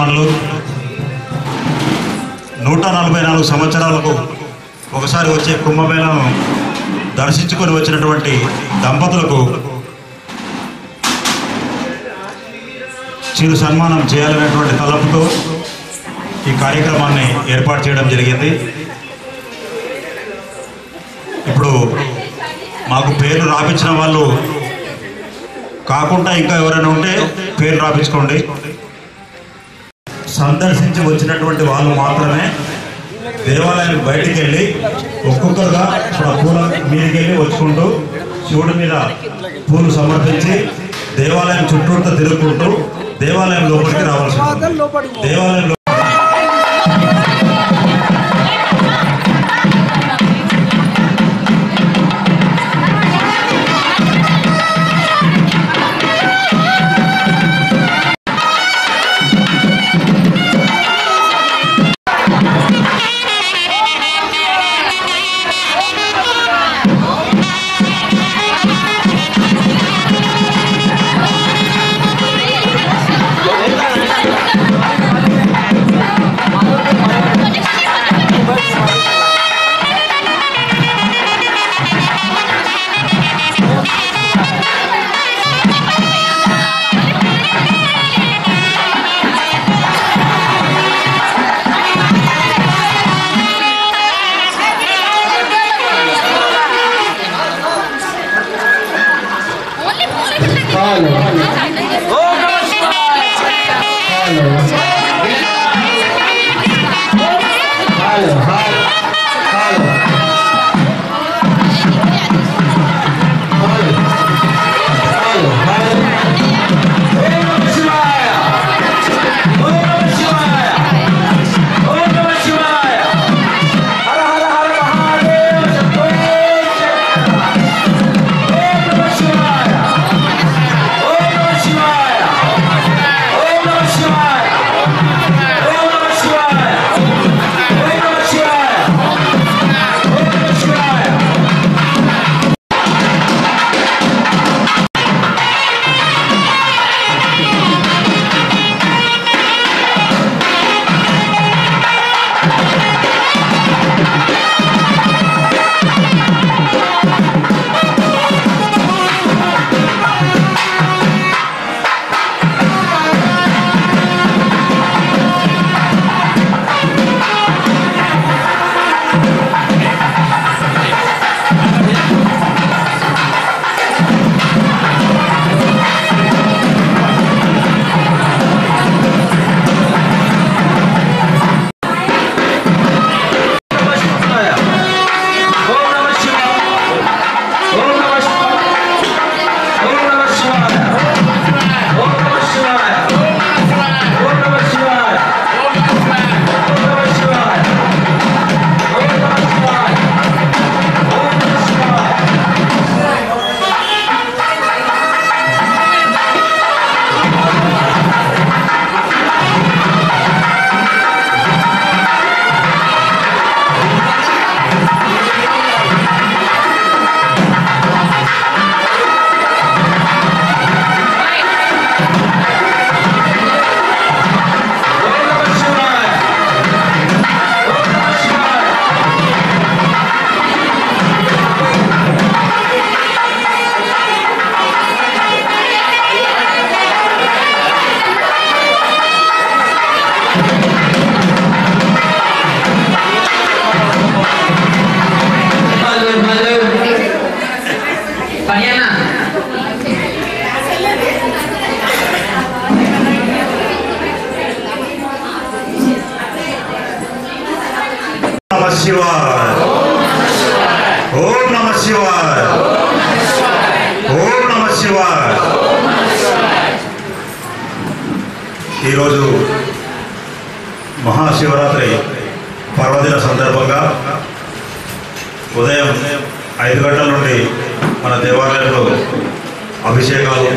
యజమానులు 144 సంవత్సరాలకు ఒకసారి వచ్చే కుంభమేళను దర్శించుకొని వచ్చినటువంటి దంపతులకు చిరు సన్మానం చేయాలనేటువంటి తలపుతో ఈ కార్యక్రమాన్ని ఏర్పాటు చేయడం జరిగింది. ఇప్పుడు మాకు పేర్లు రాపించిన వాళ్ళు కాకుండా ఇంకా ఎవరైనా ఉంటే పేర్లు రాపించుకోండి. సందర్శించి వచ్చినటువంటి వాళ్ళు మాత్రమే దేవాలయానికి బయటికి వెళ్ళి ఒక్కొక్కరుగా పూల మీదకి వెళ్ళి వచ్చుకుంటూ శివుడి మీద పూలు సమర్పించి దేవాలయం చుట్టూతో తిరుగుకుంటూ దేవాలయం లోపలికి రావాల్సి ఉంటుంది. దేవాలయంలో ఈరోజు మహాశివరాత్రి పర్వదిన సందర్భంగా ఉదయం 5 గంటల నుండి మన దేవాలయంలో అభిషేకాలు,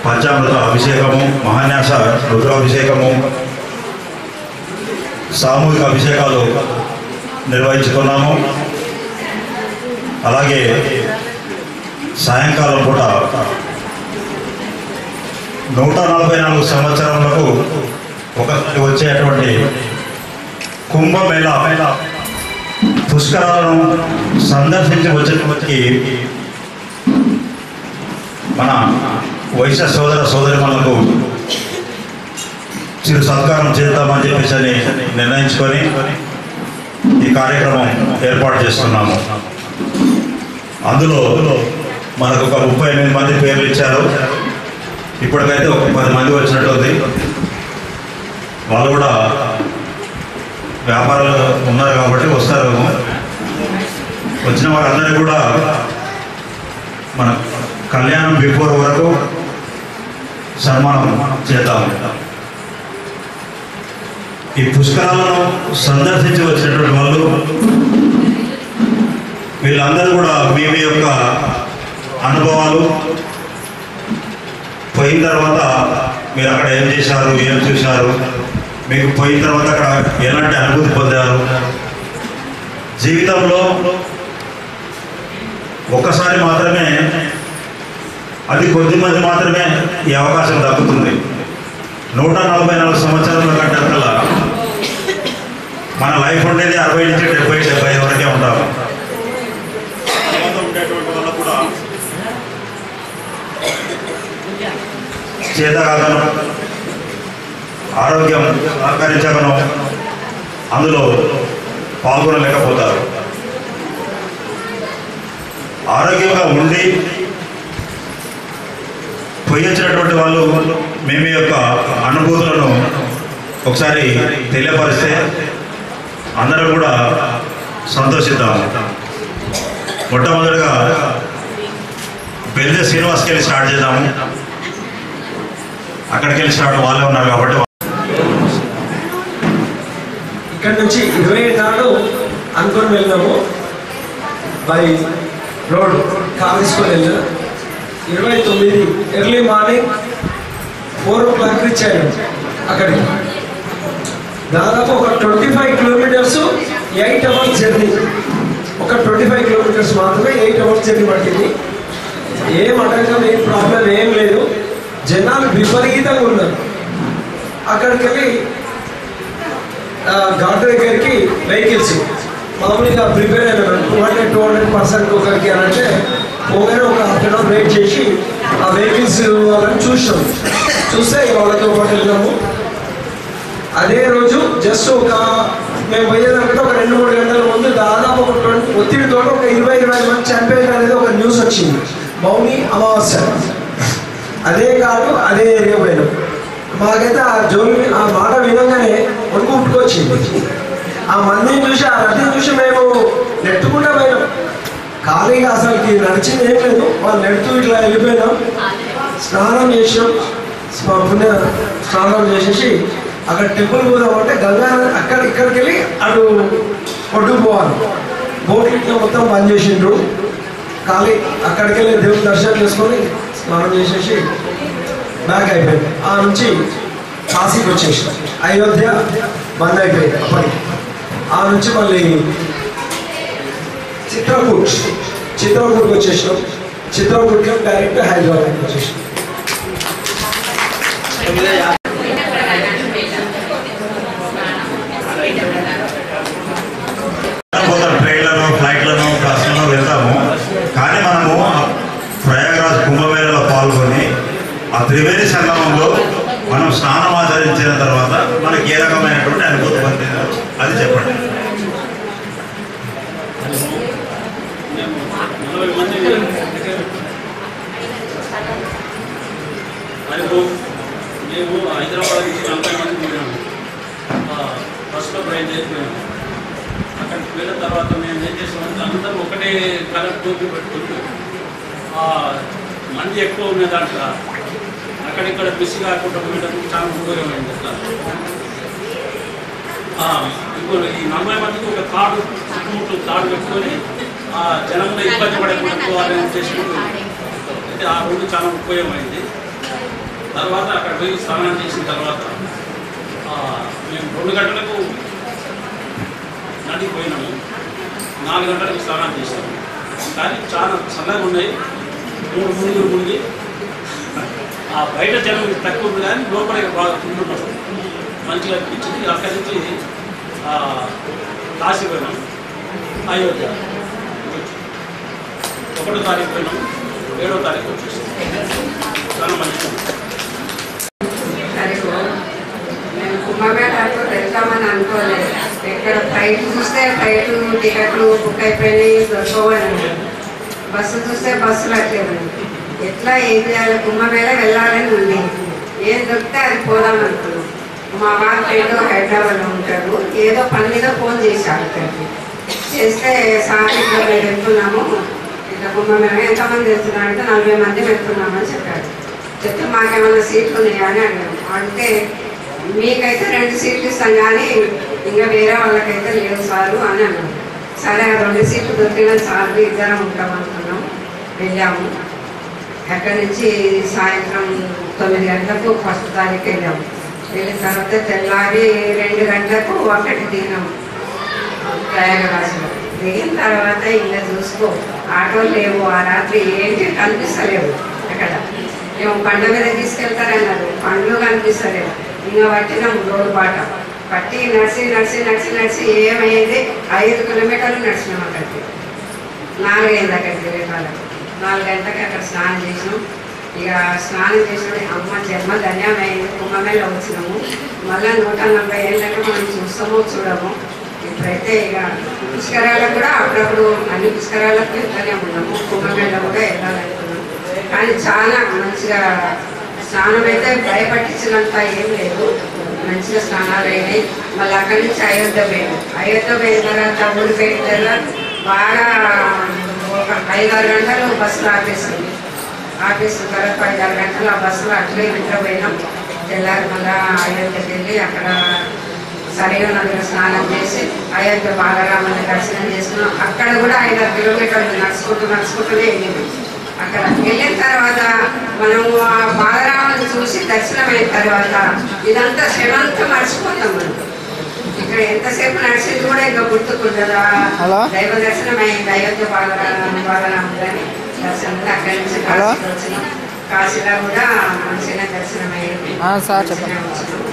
పంచామృత అభిషేకము, మహాన్యాస రుద్రాభిషేకము, సామూహిక అభిషేకాలు నిర్వహించుతున్నాము. అలాగే సాయంకాలం పూట 144 సంవత్సరాలకు ఒకసారి వచ్చేటువంటి కుంభమేళా పుష్కరాలను సందర్శించి వచ్చేటువంటి మన వైశ్య సోదర సోదరిమణులకు చిరు సత్కారం చేద్దామని చెప్పేసి నిర్ణయించుకొని ఈ కార్యక్రమం ఏర్పాటు చేస్తున్నాము. అందులో మనకు ఒక 38 మంది పేర్లు ఇచ్చారు. ఇప్పటికైతే ఒక 10 మంది వచ్చినట్టుంది. వాళ్ళు కూడా వ్యాపారాలు ఉన్నారు కాబట్టి వస్తారు. వచ్చిన వారందరూ కూడా మన కళ్యాణం బిఫోర్ వరకు సన్మానం చేద్దాము. ఈ పుష్కరాలను సందర్శించి వచ్చినటువంటి వాళ్ళు వీళ్ళందరూ కూడా మీ యొక్క అనుభవాలు, పోయిన తర్వాత మీరు అక్కడ ఏం చేశారు, ఏం చూశారు, మీకు పోయిన తర్వాత అక్కడ ఎలాంటి అనుభూతి పొందారు, జీవితంలో ఒక్కసారి మాత్రమే, అది కొద్దిమంది మాత్రమే ఈ అవకాశం దక్కుతుంది. 144 సంవత్సరాల కంటే కల్లా మన లైఫ్ ఉండేది 60 నుంచి 70 వరకే ఉంటాము. ఉండేటువంటి వాళ్ళు కూడా చేతగాగను, ఆరోగ్యం సహకరించగను అందులో పాల్గొనలేకపోతారు. ఆరోగ్యంగా ఉండి పోయించినటువంటి వాళ్ళు మేము యొక్క అనుభూతులను ఒకసారి తెలియపరిస్తే అందరూ కూడా సంతోషిద్దాము. మొట్టమొదటిగా బెల్జే శ్రీనివాస్కి వెళ్ళి స్టార్ట్ చేద్దాము. అక్కడికి వెళ్ళి స్టార్ట్ వాళ్ళే ఉన్నారు కాబట్టి ఇక్కడ నుంచి 27 నాడు అనుకుని వెళ్ళాము. బై రోడ్ కాలేజ్కొని వెళ్ళాము. 29 ఎర్లీ మార్నింగ్ 4 o'clock రీచ్ అయ్యాము. అక్కడికి దాదాపు ఒక 25 కిలోమీటర్స్ 8 hours జర్నీ. ఒక 25 కిలోమీటర్స్ మాత్రమే 8 hours జర్నీ పట్టింది. ఏం అడగడం, ఏం ప్రాబ్లం ఏం లేదు. జనాలు విపరీతంగా ఉన్నారు. అక్కడికి వెళ్ళి ఘాట్ దగ్గరికి వెహికల్స్ మామూలుగా ప్రిపేర్ అయినారు. 200% ఒకరికి అని అంటే పోగానే ఒక హాఫ్ అన్ అవర్ వెయిట్ చేసి ఆ వెహికల్స్ వాళ్ళని చూసాం. చూస్తే వాళ్ళతో పాటు వెళ్ళాము. అదే రోజు జస్ట్ మేము పోయేదానికంటే ఒక 2-3 గంటల ముందు దాదాపు ఒక ఒత్తిడితో ఒక 20-25 మంది చనిపోయారు అనేది ఒక న్యూస్ వచ్చింది. మౌని అమావాస్య. అదే కాదు, అదే ఏరియా పోయినాం. మాకైతే ఆ మాట వినంగానే వణుకు పుట్టుకొచ్చింది. ఆ మందిని చూసి, ఆ రద్దీని చూసి మేము నెట్టుకుంటూ పోయినాం. ఖాళీగా అసలుకి నడిచింది ఏం లేదు. వాళ్ళు నెడుతూ ఇట్లా వెళ్ళిపోయినాం. స్నానం చేసినాం. పుణ్య స్నానం చేసేసి అక్కడ టెంపుల్ పోదామంటే గంగా ఇక్కడికి వెళ్ళి అటు ఒడ్డుకు పోవాలి. బోట్లు ఇట్లా మొత్తం బంద్ చేసిండ్రు. ఖాళీ అక్కడికి వెళ్ళి దేవుని దర్శనం చేసుకొని స్నానం చేసేసి బ్యాక్ అయిపోయింది. ఆ నుంచి కాశీకి వచ్చేసాం. అయోధ్య బంద్ అయిపోయింది అప్పటికి. ఆ నుంచి మళ్ళీ చిత్రకూట్కి వచ్చేసాం. చిత్రకూట్కి డైరెక్ట్ హైదరాబాద్కి వచ్చేసాం. ట్రైన్లను, ఫ్లైట్లను, బస్సులను వెళ్తాము. కానీ మనము ప్రయాగరాజ్ కుంభమేళలో పాల్గొని ఆ త్రివేణి సంగమంలో మనం స్నానం ఆచరించిన తర్వాత మనకి ఏ రకమైనటువంటి అనుభూతి పొందినారు అది చెప్పండి. మేము హైదరాబాద్ నుంచి 40 మంది పోయాము. ఫస్ట్లో ట్రైన్ చేసిపోయాము. అక్కడికి వెళ్ళిన తర్వాత మేము ఏం చేసామంటే అందరూ ఒకటే కలర్ టోపీ పెట్టుకుంటూ మంది ఎక్కువ ఉన్న దాంట్లో అక్కడిక్కడ బిసి కాకుండా పోయేటప్పుడు చాలా ఉపయోగమైంది. ఇప్పుడు ఈ 40 మందికి ఒక తాడు చుట్టుముట్టు తాడు పెట్టుకొని జనంలో ఇబ్బంది పడకుండా పోవాలని ఉద్దేశంతో అయితే ఆ రోడ్డు చాలా ఉపయోగమైంది. తర్వాత అక్కడ పోయి స్నానం చేసిన తర్వాత మేము 2 గంటలకు నదికి పోయినాము. 4 గంటలకు స్నానం చేసాము. కానీ చాలా చల్లగా ఉన్నాయి. 3 మునుగులు మునిగి ఆ బయట జనం తక్కువ ఉంది కానీ లోపల బాగా తింటున్నారు, మంచిగా అనిపించింది. అక్కడి నుంచి కాశీ పోయినాం, అయోధ్య 1వ తారీఖు పోయినాం, 7వ తారీఖు వచ్చేసాం. చాలా మంచిగా నేను కుంభమేళకు వెళ్తామని అనుకోలేదు. ఇక్కడ ఫ్లైట్ చూస్తే ఫ్లైట్ టికెట్లు బుక్ అయిపోయినాయి, దొరకవని. బస్సు చూస్తే బస్సులు అట్లేదు. ఎట్లా ఏం చేయాలి, కుంభమేళ వెళ్ళాలని ఉంది. ఏం దొరికితే అది పోదాం అనుకున్నాం. మా వారు ఫ్రెండ్ హైదరాబాద్లో ఉంటాడు, ఏదో పని మీద ఫోన్ చేశాడు. ఇక్కడికి చేస్తే సార్ ఇట్లా మేము వెళ్తున్నాము, ఇట్లా కుంభమేళ ఎంతమంది వెళ్తున్నారు అంటే 40 మంది వెళ్తున్నామని చెప్పాడు. చెప్తే మాకేమైనా సీట్లు ఉన్నాయా అని అడిగాము. అంటే మీకైతే 2 సీట్లు ఇస్తాం కానీ ఇంకా వేరే వాళ్ళకైతే లేవు సారు అని అన్నాడు. సరే ఆ 2 సీట్లు దొరికిన సార్లు ఇద్దరం ఉంటాం అనుకున్నాం. వెళ్ళాము. అక్కడి నుంచి సాయంత్రం 9 గంటలకు 1వ తారీఖు వెళ్ళాము. వెళ్ళిన తర్వాత తెల్లారి 2 గంటలకు అక్కడికి దిగినాము ప్రయాగరాజులో. దిగిన తర్వాత ఇంకా చూసుకో ఆటోలు లేవు. ఆ రాత్రి ఏంటి కనిపిస్తలేవు. అక్కడ మేము పండ్ల మీద తీసుకెళ్తారన్నారు, పండ్లు కనిపిస్తలేవు. ఇంకా పట్టినాము రోడ్డు పాట పట్టి నడిచి నడిచి నడిచి నడిచి ఏమైంది 5 కిలోమీటర్లు నడిచినాం. అక్కడికి 4 అయింది. అక్కడికి వెళ్ళాలి. 4 గంటలకి అక్కడ స్నానం చేసినాం. ఇక స్నానం చేసినప్పుడు అమ్మ జన్మ ధన్యమైంది, కుంభమేళ వచ్చినాము. మళ్ళీ 140 ఏళ్ళకి మనం చూస్తామో చూడము. ఇప్పుడైతే ఇక పుష్కరాలకు కూడా అప్పుడప్పుడు అన్ని పుష్కరాలకు వెళ్తూనే ఉన్నాము. కుంభమేళ కూడా వెళ్ళాలనుకున్నాం. కానీ చాలా మంచిగా స్నానం అయితే భయపట్టించినంత ఏం లేదు, మంచిగా స్నానాలు అయినాయి. మళ్ళీ అక్కడి నుంచి అయోధ్య పోయింది. అయోధ్య పోయిన తర్వాత ఊరిపోయిన తర్వాత బాగా ఒక 5-6 గంటలు బస్సులు ఆపేసింది. ఆపేసిన తర్వాత 5-6 గంటలు ఆ బస్సులో అట్లే నిద్రపోయినాం. తెల్లారి మళ్ళీ అయోధ్యకి వెళ్ళి అక్కడ సరైన నదిలో స్నానం చేసి అయోధ్య బాలరాముని దర్శనం చేసుకున్నాం. అక్కడ కూడా 5-6 కిలోమీటర్లు నడుచుకుంటూనే వెళ్ళింది. అక్కడ వెళ్ళిన తర్వాత మనము ఆ బాలరాముని చూసి దర్శనం అయిన తర్వాత ఇదంతా శ్రమంతా మర్చిపోతాం. మనం ఇక్కడ ఎంతసేపు నడిచింది కూడా ఇంకా గుర్తుకుంటుందా. దైవ దర్శనం అయింది అయోధ్య బాలరాముడు అని దర్శనం. అక్కడి నుంచి కాశీలో వచ్చినాం. కాశీలో కూడా మంచిగా దర్శనం అయ్యింది.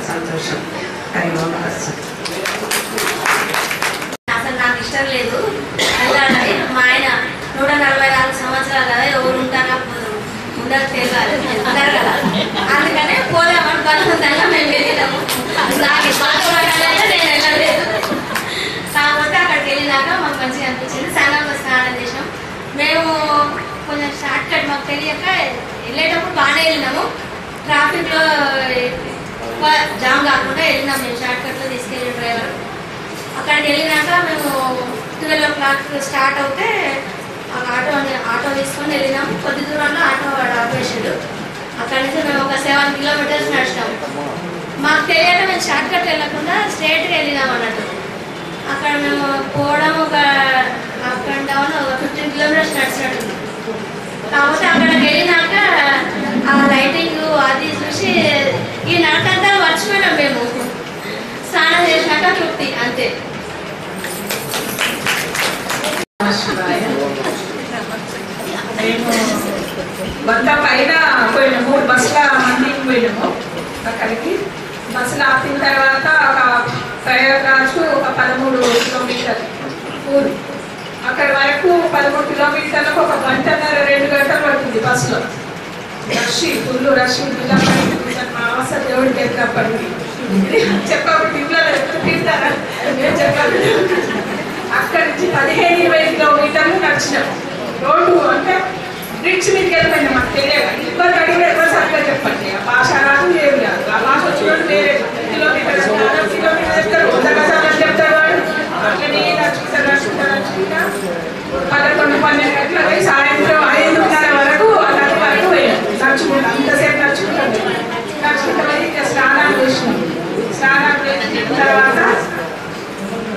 సంతోషం. అసలు నాకు ఇష్టం లేదు వెళ్ళాలని. మా ఆయన 144 సంవత్సరాలు కదా, ఎవరు ఉంటారా ఉండదు తెలియాలి ఉంటారు కదా, అందుకనే పోదామని బలవంతంగా మేము వెళ్ళినాము. నాకు ఇష్టం నేను వెళ్ళలేదు. కాకపోతే అక్కడికి వెళ్ళినాక మాకు మంచిగా అనిపించింది. సంగంలో స్నానం చేసినాం. మేము కొంచెం షార్ట్ కట్ మాకు తెలియక వెళ్ళేటప్పుడు బాగానే వెళ్ళినాము. ట్రాఫిక్లో జామ్ కాకుండా వెళ్ళినాం. మేము షార్ట్ కట్లో తీసుకెళ్ళి డ్రైవర్ అక్కడికి వెళ్ళినాక మేము 12 o'clock స్టార్ట్ అవుతే ఆటో తీసుకొని వెళ్ళినాము. కొద్ది దూరంలో ఆటో ఆపేసాడు. అక్కడి నుంచి మేము ఒక 7 kilometers నడిచినాము. మాకు తెలియక మేము షార్ట్ కట్ వెళ్ళకుండా స్ట్రైట్గా వెళ్ళినాం అన్నట్టు. అక్కడ మేము పోవడం ఒక అప్ అండ్ డౌన్ ఒక 15 kilometers నడిచినట్టు. కాకపోతే అక్కడికి వెళ్ళినాక ఆ లైటింగ్ అది చూసి ఈ నడకంతా మర్చిపోయినాం. మేము స్నానం చేసినాక తృప్తి అంతే. మేము వంద పైన పోయినాము. 3 బస్సుల మందికి పోయినాము. అక్కడికి బస్సులు ఆపిన తర్వాత ఒక ప్రయాగరాజు ఒక 13 కిలోమీటర్లు ఊరు. అక్కడి వరకు 13 కిలోమీటర్లకు ఒక 1.5-2 గంటలు పడుతుంది బస్సులో. Full rush. మా అవసరం దేవుడికి ఎక్కప్పటికి చెప్పబట్టి ఇంట్లో తింటారా నేను చెప్పాలి. అక్కడి నుంచి 15-20 కిలోమీటర్లు నడిచినాం. రోడ్డు అంటే బ్రిడ్జ్ మీదకి వెళ్ళిపోయినా మాకు తెలియదు. ఇబ్బంది అడిగిన ఎవరు సరిగ్గా చెప్పండి. ఆ భాష రాదు ఏమి రాదు. ఆ భాష వచ్చినట్టు వేరే కిలోమీటర్ చెప్తారు, 100 గజాలని చెప్తారు వాడు. అట్లనే నడుచుకుంటా 11-12 గంటల పోయి సాయంత్రం 5:30 వరకు అలాంటి వరకు పోయాం. నడుచుకుంటాం అంతసేపు నడుచుకుంటాం. పోయి ఇంకా స్నానాలు చేసినాం. స్నానాలు చేసిన తర్వాత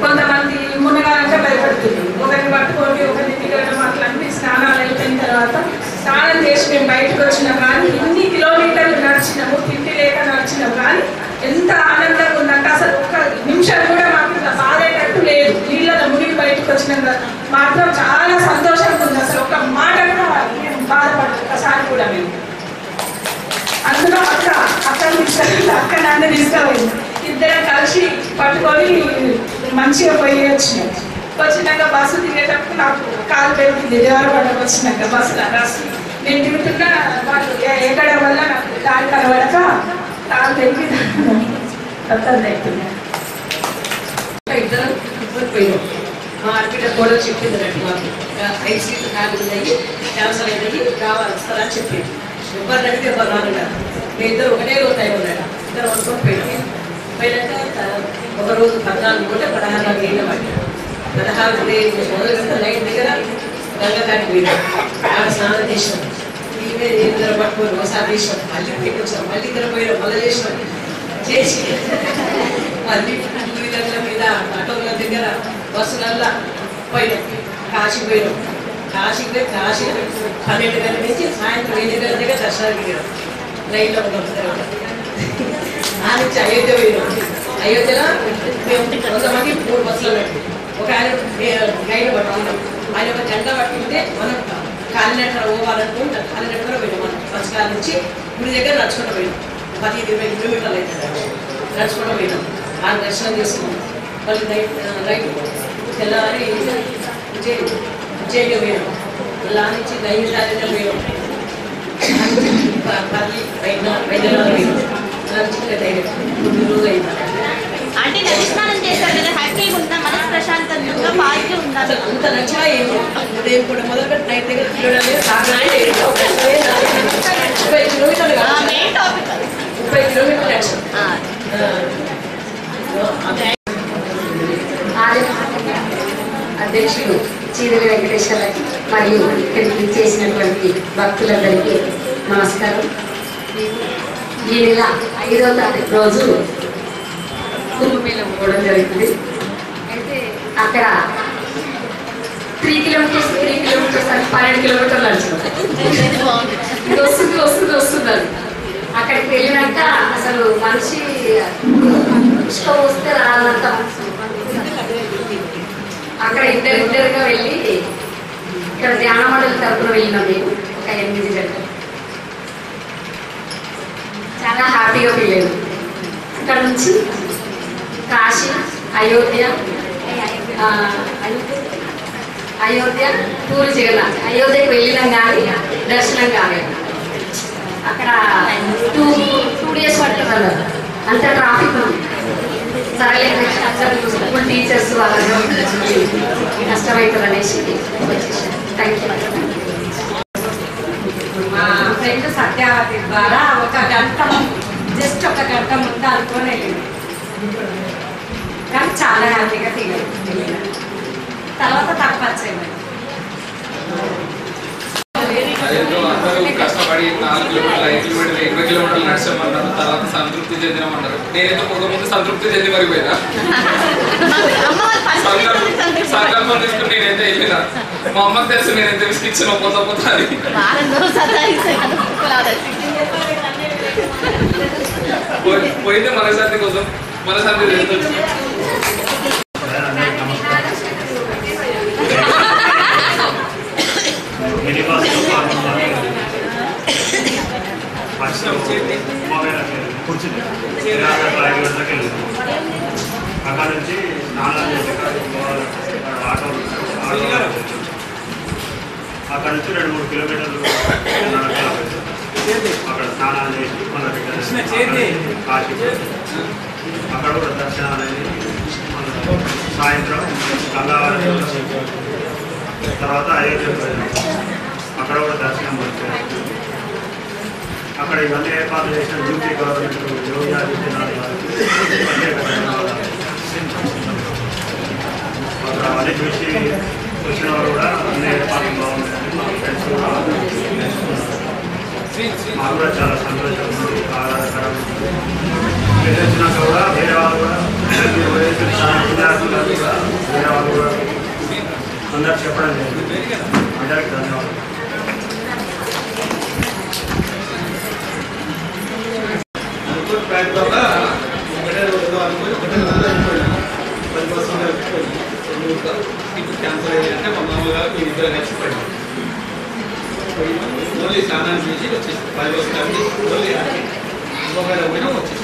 కొంతమంది మునగాలంటే భయపడుతుంది. ఒకరిని పట్టుకొని ఒకరిని దిగడం అట్లన్నీ స్నానాలు అయిపోయిన తర్వాత స్నానం చేసి మేము బయటకు వచ్చినాం. కానీ ఇన్ని కిలోమీటర్లు నడిచినాము, తిండి లేక నడిచినాం. కానీ ఎంత ఆనందంగా ఉందంటే అసలు ఒక్క నిమిషం కూడా మాకు ఇంత బాధేటట్టు లేదు. నీళ్ళలో మునిగి బయటకు వచ్చినాం మాత్రం చాలా సంతోషంగా ఉంది. అసలు ఒక మాట కూడా మేము బాధపడదు ఒక్కసారి కూడా మేము. నన్ను తీసుకుపోయింది. ఇద్దరం కలిసి పట్టుకొని మంచిగా పోయి వచ్చినాం. వచ్చినాక బస్సు దిగేటప్పుడు నాకు కాలు పెరిగింది. దేవరపడకు వచ్చినాక బస్సులో రాసి నేను దిగుతున్నా వాళ్ళు ఎక్కడం వల్ల నాకు దారి కనబడక కాలు పెరిగి అవుతుంది. ఇద్దరం పోయినాం. మా ఆడపిల్ల కూడా చెప్పింది రండి మాకు 5 సీట్లు ఖాళీ ఉన్నాయి, క్యాన్సల్ అయినాయి, రావాలి వస్తారా అని చెప్పింది. ఎవరు అడిగితే ఎవరు రానున్నారు. మేము ఇద్దరు ఒకటే రోజు అయి ఉన్నాడు. ఇద్దరు అనుకొని పోయినాం. పోయినాక ఒక రోజు 14 ఉంటే 16 నీళ్ళు పట్టాడు. 16 మొదలు నైట్ దగ్గర గంగ దాటి పోయినాం. ఆడ స్నానం చేసినాం. ఇవే ఇద్దరు పట్టుకొని ఒకసారి చేసినాం. మళ్ళీ ఇంటికి వచ్చాం. మళ్ళీ ఇద్దరు పోయినాం. మళ్ళీ చేసినాం. చేసి మళ్ళీ వీళ్ళ మీద ఆటోల దగ్గర బస్సులల్లా పోయినాం. కాశీ పోయినాం. కాశీకి పోయి కాశీ 12 గంటల నుంచి సాయంత్రం 8 గంటల దగ్గర దర్శనానికి పోయినాం. లైన్లో ఉన్నాం. ఆ నుంచి అయోధ్య పోయినాం. అయోధ్యలో మేము 100 మంది 3 బస్సులు పెట్టి ఒక ఆయన గైడ్ పట్టుకున్నాం. ఆయన ఒక జెండా పట్టుకుంటే మనం కాలినట్టు పోవాలనుకుంటే కాలినట్టుగా పోయినాం. మనం బస్ కాల నుంచి గుడి దగ్గర నడుచుకుంటూ పోయినాం. 10-20 కిలోమీటర్లు అవుతుంది. నడుచుకుంటూ పోయినాం. ఆ దర్శనం చేసుకున్నాం. మళ్ళీ నైట్ తెల్లవారి ఉజ్జయిని పోయినాం. మళ్ళీ ఆ నుంచి నైవేద్యాలయం పోయినాం. మళ్ళీ వైద్యనాథ్ పోయినాం. అంటే నది స్నానం చేశారు కదా, హ్యాపీగా ఉందా, మనసు ప్రశాంతంగా పాజిటివ్ ఉందా? అంత నచ్చినా ఏమో ఉదయం కూడా మొదలుపెట్టి నైట్ దగ్గర 30 కిలోమీటర్లు మెయిన్ టాపిక్ 30 కిలోమీటర్లు అధ్యక్షుడు చీదల వెంకటేశ్వర్లకి మరియు ఇక్కడికి చేసినటువంటి భక్తులందరికీ నమస్కారం. ఈ నెల 5వ తారీఖు రోజు కుంభమేళం పోవడం జరుగుతుంది. అయితే అక్కడ 3 కిలోమీటర్స్ 12 కిలోమీటర్లు నడుచుకుంటాం. వస్తుంది అది. అక్కడికి వెళ్ళినాక అసలు మనిషి ఇష్టం వస్తే రానంత అక్కడ ఇద్దరుగా వెళ్ళి ఇక్కడ ధ్యాన మండలి తరపున వెళ్ళినాం. మేము ఒక 8 గంటలు చాలా హ్యాపీగా ఫీల్ అయ్యాం. అక్కడ నుంచి కాశీ, అయోధ్య, పూరి జగన్నాథ్. అయోధ్యకు వెళ్ళినాం కానీ దర్శనం కాలేదు. అక్కడ 2 days పడుతుంది అన్నారు. అంత ట్రాఫిక్ ఉంది. సరే స్కూల్ టీచర్స్ వాళ్ళందరూ కష్టమవుతుంది అనేసి వచ్చేసాను. Thank you. మా ఫ్రెండ్ సత్యావతి ద్వారా జస్ట్ ఒక గంట ముందు అనుకొని వెళ్ళింది. కానీ చాలా హ్యాపీగా ఫీల్ అయింది. తర్వాత తప్పచ్చేది. కష్టపడి 4 కిలోమీటర్లు 5 కిలోమీటర్లు 20 కిలోమీటర్లు నడిచామన్నారు. తర్వాత సంతృప్తి చెందినామన్నారు. నేనైతే ముందు సంతృప్తి చెంది మరిపోయినా. సంకల్పం తీసుకుని నేనైతే వెళ్ళినా. మా అమ్మకి తెలుసు నేనైతే విసిగిచ్చిన పోతా అని. పోయిందే మనశాంతి కోసం. మనశాంతి కూర్చుంది. అక్కడ నుంచి స్నానాలు చేసి ఆటో అక్కడ నుంచి 2-3 కిలోమీటర్లు అక్కడ స్నానాలు చేసి మన కాశీ అక్కడ కూడా దర్శనాలు అనేది సాయంత్రం గంగావతి తర్వాత అయోధ్య అక్కడ కూడా దర్శనం వచ్చారు. అక్కడ ఇవన్నీ ఏర్పాట్లు చేసిన యూపీ గవర్నమెంట్ యోగి ఆదిత్యనాథ్ గారికి ప్రత్యేక ధన్యవాదాలు. అక్కడ అవన్నీ చూసి వచ్చిన వారు కూడా అన్ని ఏర్పాట్లు బాగుంటాయి. మా ఫ్రెండ్స్ కూడా మాకు కూడా చాలా సంతోషం ఉంది, ఆహ్లాదకరం. మీరు వచ్చినాక కూడా వేరే వాళ్ళు కూడా విద్యార్థులు కూడా వేరే వాళ్ళు కూడా అందరికి చెప్పడం జరిగింది. అందరికి ధన్యవాదాలు. క్యాన్సర్ అయ్యిందంటే మా మామూలుగా మీ ఇద్దరు కలిసిపోయాం. ఓన్లీ స్నానాన్ని చేసి వచ్చేసి 10 రోజులు ఓన్లీ మొబైల్ పోయినా వచ్చేసి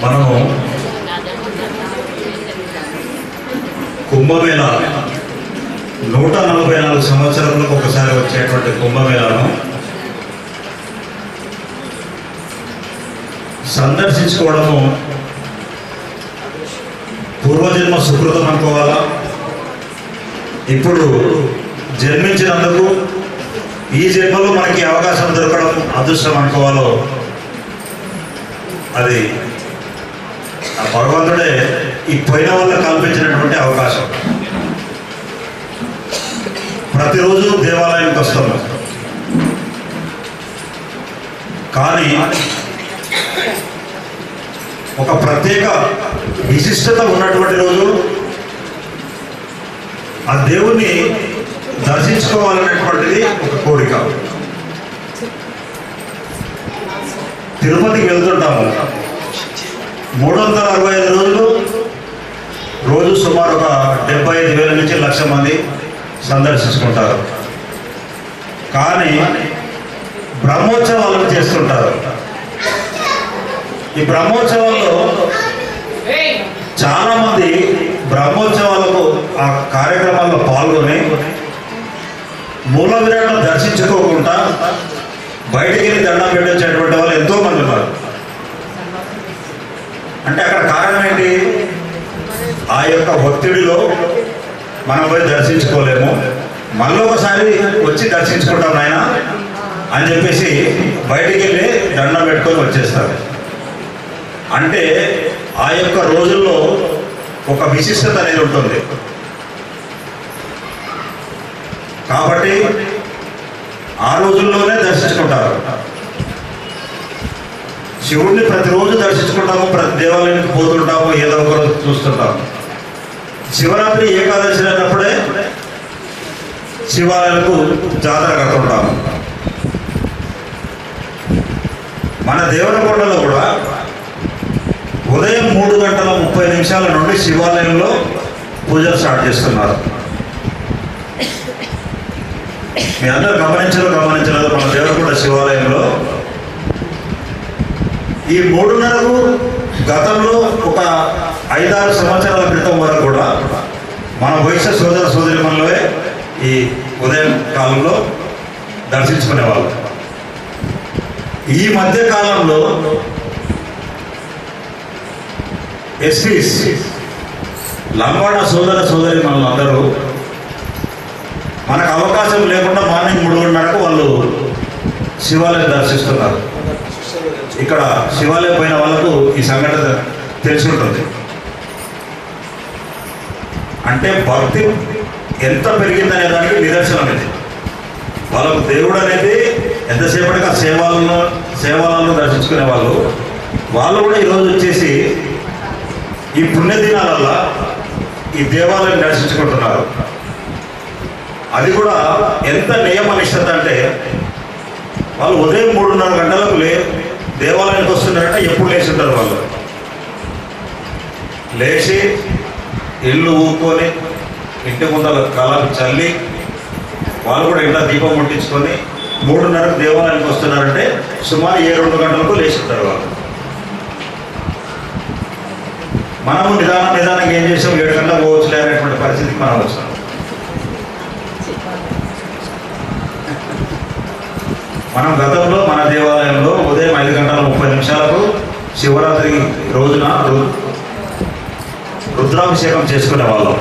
మనము కుంభమేళ 144 సంవత్సరాలకు ఒకసారి వచ్చేటువంటి కుంభమేళను సందర్శించుకోవడము పూర్వజన్మ సుకృతం అనుకోవాలా, ఇప్పుడు జన్మించినందుకు ఈ జన్మలో మనకి అవకాశం దొరకడం అదృష్టం అనుకోవాలో అది ఆ భగవంతుడే ఈ పోయిన వల్ల కల్పించినటువంటి అవకాశం. ప్రతిరోజు దేవాలయానికి వస్తాము, కానీ ఒక ప్రత్యేక విశిష్టత ఉన్నటువంటి రోజు ఆ దేవుణ్ణి దర్శించుకోవాలనేటువంటిది ఒక కోరిక. తిరుపతికి వెళ్తుంటాము, 365 రోజులు, రోజు సుమారు ఒక 75,000 నుంచి 1,00,000 మంది సందర్శించుకుంటారు. కానీ బ్రహ్మోత్సవాలను చేస్తుంటారు. ఈ బ్రహ్మోత్సవాల్లో చాలా మంది బ్రహ్మోత్సవాలకు ఆ కార్యక్రమాల్లో పాల్గొని మూల విరాట్ను దర్శించుకోకుండా బయటికి వెళ్ళి దండం పెట్టించేటువంటి వాళ్ళు ఎంతో మంది ఉన్నారు. అంటే అక్కడ కారణం ఏంటి? ఆ యొక్క ఒత్తిడిలో మనం పోయి దర్శించుకోలేము, మళ్ళీ ఒకసారి వచ్చి దర్శించుకుంటాం నాయన అని చెప్పేసి బయటికి వెళ్ళి దండం పెట్టుకొని వచ్చేస్తారు. అంటే ఆ యొక్క రోజుల్లో ఒక విశిష్టత అనేది ఉంటుంది. కాబట్టి ఆ రోజుల్లోనే దర్శించుకుంటారు. శివుడిని ప్రతిరోజు దర్శించుకుంటాము, ప్రతి దేవాలయానికి పోతుంటాము, ఏదో ఒక రోజు చూస్తుంటాము. శివరాత్రి ఏకాదశి అయినప్పుడే శివాలయాలకు జాతర కడుతుంటాము. మన దేవరకొండలో కూడా ఉదయం 3:30 నుండి శివాలయంలో పూజలు స్టార్ట్ చేస్తున్నారు. మీ అందరూ గమనించలేదు, మన దేవరకొండ శివాలయంలో ఈ 3:30కు గతంలో ఒక 5-6 సంవత్సరాల క్రితం వరకు కూడా మన వైశ్య సోదర సోదరిమణులే ఈ ఉదయం కాలంలో దర్శించుకునేవాళ్ళు. ఈ మధ్య కాలంలో ఎస్పీస్ లంబాడ సోదర సోదరిమణులు అందరూ మనకు అవకాశం లేకుండా మార్నింగ్ 3:30కు వాళ్ళు శివాలయం దర్శిస్తున్నారు. ఇక్కడ శివాలయం పోయిన వాళ్ళకు ఈ సంఘటన తెలిసి ఉంటుంది. అంటే భక్తి ఎంత పెరిగిందనే దానికి నిదర్శనం ఇది. వాళ్ళకు దేవుడు అనేది ఎంతసేపటికి ఆ సేవలను దర్శించుకునే వాళ్ళు కూడా ఈరోజు వచ్చేసి ఈ పుణ్యదినాలల్లో ఈ దేవాలయం దర్శించుకుంటున్నారు. అది కూడా ఎంత నియమనిష్టత అంటే వాళ్ళు ఉదయం 3:30 గంటలకు దేవాలయానికి వస్తున్నారంటే ఎప్పుడు లేచి ఉంటారు. వాళ్ళు లేచి ఇల్లు ఊరుకొని ఇంటి ముందర కళలు చల్లి వాళ్ళు కూడా ఇంట్లో దీపం ముట్టించుకొని 3:30కు దేవాలయానికి వస్తున్నారంటే సుమారు 2 గంటలకు లేచి ఉంటారు వాళ్ళు. మనము నిదానంగా ఏం చేసాం, 7 గంటలకు పోవచ్చులే అనేటువంటి పరిస్థితికి మనం వచ్చాం. మనం గతంలో మన దేవాలయంలో ఉదయం 5:30 శివరాత్రి రోజున రుద్రాభిషేకం చేసుకునే వాళ్ళం.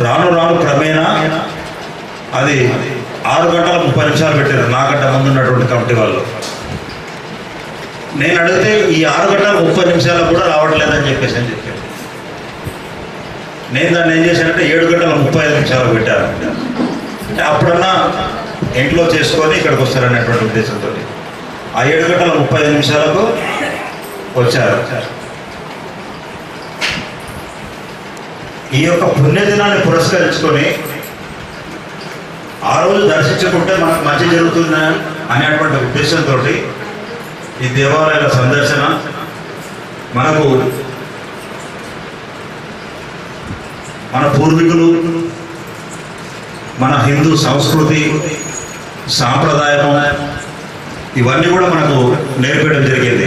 రాను క్రమేణా అది 6:30 పెట్టారు. నాకంటే ముందు ఉన్నటువంటి కమిటీ వాళ్ళు. నేను అడిగితే ఈ 6:30 కూడా రావట్లేదని చెప్పాను. నేను దాన్ని ఏం చేశానంటే 7:35 పెట్టాను. అంటే అప్పుడన్నా ఇంట్లో చేసుకొని ఇక్కడికి వస్తారనేటువంటి ఉద్దేశంతో ఆ 7:35 వచ్చారు. ఈ యొక్క పుణ్యదినాన్ని పురస్కరించుకొని ఆ రోజు దర్శించుకుంటే మనకు మంచి జరుగుతుంది అనేటువంటి ఉద్దేశంతో ఈ దేవాలయాల సందర్శన మనకు మన పూర్వీకులు, మన హిందూ సంస్కృతి సాంప్రదాయము ఇవన్నీ కూడా మనకు నేర్పడం జరిగింది.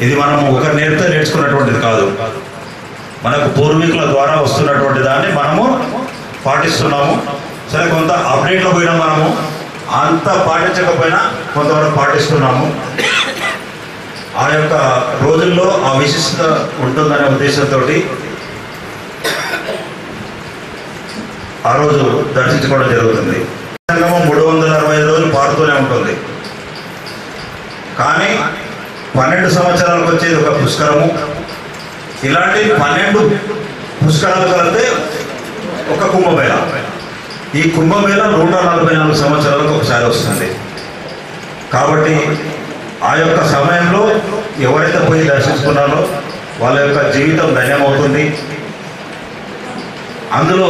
ఇది మనం ఒకరు నేర్పితే నేర్చుకున్నటువంటిది కాదు, మనకు పూర్వీకుల ద్వారా వస్తున్నటువంటి దాన్ని మనము పాటిస్తున్నాము. సరే, కొంత అప్డేట్లో పోయినా మనము అంత పాటించకపోయినా కొంతవరకు పాటిస్తున్నాము. ఆ యొక్క రోజుల్లో ఆ విశిష్టత ఉంటుందనే ఉద్దేశంతో ఆ రోజు దర్శించుకోవడం జరుగుతుంది. సంగమం 365 రోజులు పారుతూనే ఉంటుంది. కానీ 12 సంవత్సరాలకు వచ్చేది ఒక పుష్కరము. ఇలాంటి 12 పుష్కరాలు కలిపితే ఒక కుంభమేళ. ఈ కుంభమేళ 144 సంవత్సరాలకు ఒకసారి వస్తుంది. కాబట్టి ఆ యొక్క సమయంలో ఎవరైతే పోయి దర్శించుకున్నారో వాళ్ళ యొక్క జీవితం ధన్యమవుతుంది. అందులో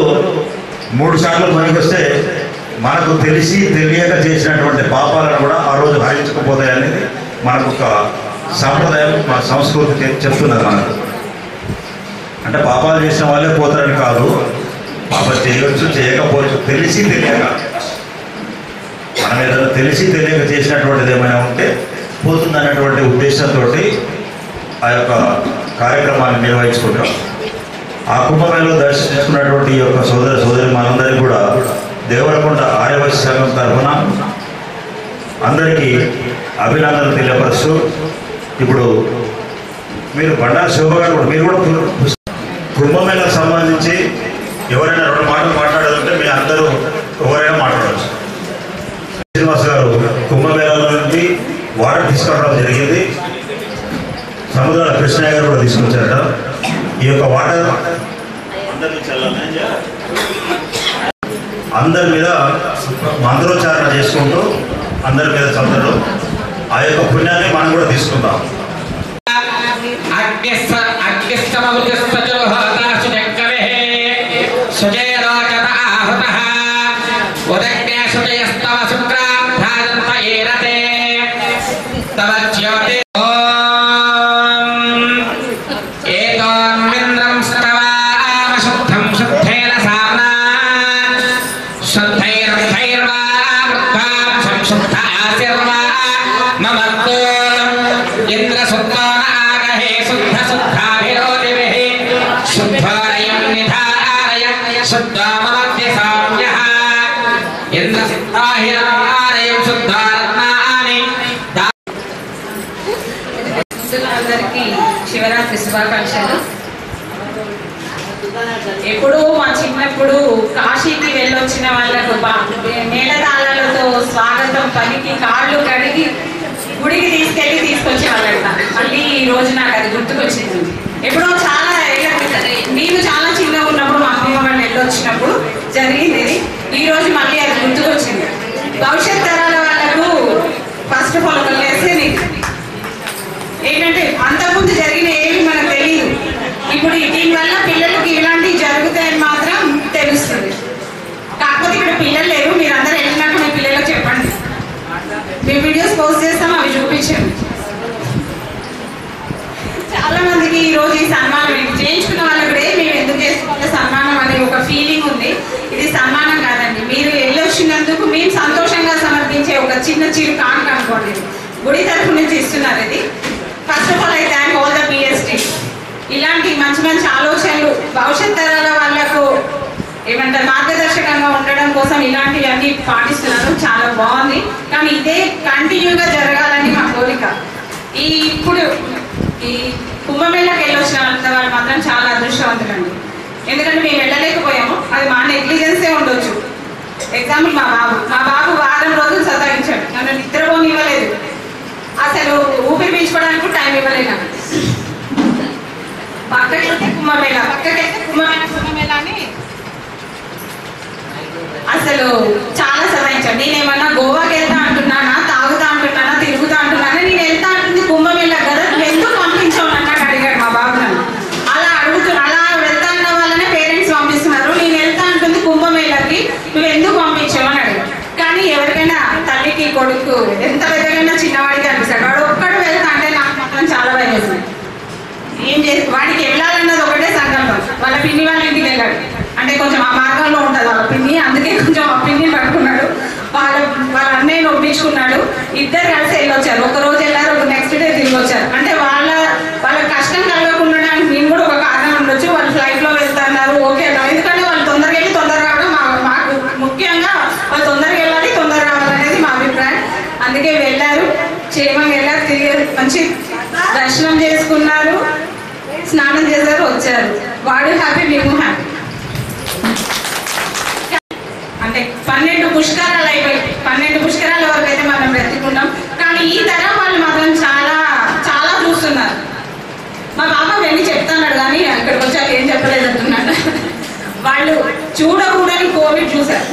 3 సార్లు పనికి వస్తే మనకు తెలిసి తెలియక చేసినటువంటి పాపాలను కూడా ఆ రోజు హరించకపోతాయి అనేది మనకు ఒక సాంప్రదాయం, మన సంస్కృతి చెప్తున్నది. మనకు అంటే పాపాలు చేసిన వాళ్ళే పోతారని కాదు, పాపం చేయవచ్చు చేయకపోవచ్చు, తెలిసి తెలియక మనం ఏదైనా తెలిసి తెలియక చేసినటువంటిది ఏమైనా ఉంటే పోతుందనేటువంటి ఉద్దేశంతో ఆ యొక్క కార్యక్రమాన్ని నిర్వహించుకుంటాం. ఆ కుంభమేళలో దర్శించుకున్నటువంటి ఈ యొక్క సోదర సోదరి మనందరికీ కూడా దేవరకొండ ఆర్యవైశ్య సంఘం తరఫున అందరికీ అభినందనలు తెలియపరుస్తూ, ఇప్పుడు మీరు బండారు శోభ గారు కూడా మీరు కూడా కుంభమేళకు సంబంధించి ఎవరైనా 2 మాటలు మాట్లాడాలంటే మీ అందరూ ఎవరైనా మాట్లాడవచ్చు. శ్రీనివాస్ గారు కుంభమేళలో నుండి వాటర్ తీసుకురావడం జరిగింది. సముద్రాల కృష్ణయ్య గారు కూడా తీసుకొచ్చారట. ఈ యొక్క వాటర్ అందరి మీద మంత్రోచ్చారణ చేసుకుంటూ అందరి మీద చదువుతారు. ఆ యొక్క పుణ్యాన్ని మనం కూడా తీసుకుందాం. అందరికీ శివరాత్రి శుభాకాంక్షలు. ఎప్పుడు మా చిన్నప్పుడు కాశీకి వెళ్ళొచ్చిన వాళ్ళకు మేళతాళాలతో స్వాగతం పలికి కాళ్ళు కడిగి గుడికి తీసుకొచ్చే వాళ్ళట. మళ్ళీ ఈ రోజు నాకు అది గుర్తుకొచ్చింది. ఎప్పుడో చాలా నేను చాలా చిన్నగా ఉన్నప్పుడు మా అమ్మ వాళ్ళు వెళ్ళొచ్చినప్పుడు జరిగింది. ఈ రోజు మళ్ళీ అది గుర్తుకొచ్చింది. భవిష్యత్ తరాల వాళ్ళకు ఫస్ట్ ఆఫ్ ఆల్ ఒక లెసన్ ఏంటంటే అంతకుముందు జరిగిన ఏమి మనకు తెలియదు. ఇప్పుడు దీనివల్ల పిల్లలకి ఇలాంటివి జరుగుతాయని మాత్రం తెలుస్తుంది. కాకపోతే ఇక్కడ పిల్లలు లేరు, మీరు అందరూ వెళ్ళినాక మీ పిల్లలకు చెప్పండి. మీ వీడియోస్ పోస్ట్ చేస్తాం, అవి చూపించండి. చాలా మందికి ఈరోజు ఈ సన్మానం చేయించుకున్న వాళ్ళకి కూడా మేము ఎందుకు చేసుకోవాలి సన్మానం అనే ఒక ఫీలింగ్ ఉంది. ఇది సన్మానం కాదండి, మీరు వెళ్ళొచ్చినందుకు మేము సంతోషంగా సమర్పించే ఒక చిరు కానుక అనుకోండి. గుడి తరఫు నుంచి ఇస్తున్నారు ఇది. First of all I thank all the PST. ఇలాంటి మంచి మంచి ఆలోచనలు భవిష్యత్ తరాల వాళ్ళకు ఏమంటారు మార్గదర్శకంగా ఉండడం కోసం ఇలాంటివన్నీ పాటిస్తున్నారు. చాలా బాగుంది. కానీ ఇదే కంటిన్యూగా జరగాలని మా కోరిక. ఇప్పుడు ఈ కుంభమేళకి వెళ్ళొచ్చిన వాళ్ళు మాత్రం చాలా అదృష్టవంతులండి. ఎందుకంటే మేము వెళ్ళలేకపోయాము, అది మా నెగ్లిజెన్సే ఉండొచ్చు. ఎగ్జాంపుల్ మా బాబు వారం రోజులు సతాయించాడు, నన్ను నిద్రపోనివ్వలేదు, అసలు ఊపిరి పీల్చుకోవడానికి టైం ఇవ్వలేదు. పక్కకైతే కుంభమేళ అని అసలు చాలా సతాయించాడు. నేనేమన్నా గోవాకి వెళ్తా అంటున్నానా, తాగుతా అంటున్నానా, తిరుగుతా అంటున్నానా, నేను వెళ్తా అంటుంది కుంభమేళ కదా, నువ్వు ఎందుకు పంపించావు అన్నట్టు అడిగాడు మా బాబు నన్ను. అలా వెళ్తా అన్న వాళ్ళనే పేరెంట్స్ పంపిస్తున్నారు. నేను వెళ్తా అంటుంది కుంభమేళకి, నువ్వు ఎందుకు పంపించావు అని అడిగాడు. కానీ ఎవరికైనా తల్లికి కొడుకు ఎంత పెద్దగా చిన్నవాడికి అనిపిస్తాడు. వాడు ఒక్కడు వెళ్తా అంటే నాకు మాత్రం చాలా భయం వేస్తుంది. ఏం చేసి వాడికి వెళ్ళాలన్నది ఒకటే సంకల్పం. వాళ్ళ పిన్ని వాళ్ళ ఇంటికి వెళ్ళాడు అంటే కొంచెం ఆ మార్గంలో ఉంటుంది వాళ్ళ పిన్ని, అందుకే కొంచెం ఆ పిన్ని పట్టుకున్నాడు. వాళ్ళ అన్నయ్యను ఒప్పించుకున్నాడు. ఇద్దరు కలిసి వెళ్ళొచ్చారు. హ్యాపీ మేము హ్యాపీ. అంటే 12 పుష్కరాలు అయిపోయి 12 పుష్కరాల వరకు అయితే మనం బ్రతికున్నాం. కానీ ఈ తరం వాళ్ళు మాత్రం చాలా చాలా చూస్తున్నారు. మా బాబా వెళ్ళి చెప్తున్నాడు కానీ ఇక్కడికి వచ్చాక ఏం చెప్పలేదు అంటున్నాడు. వాళ్ళు చూడకూడని కోవిడ్ చూశారు,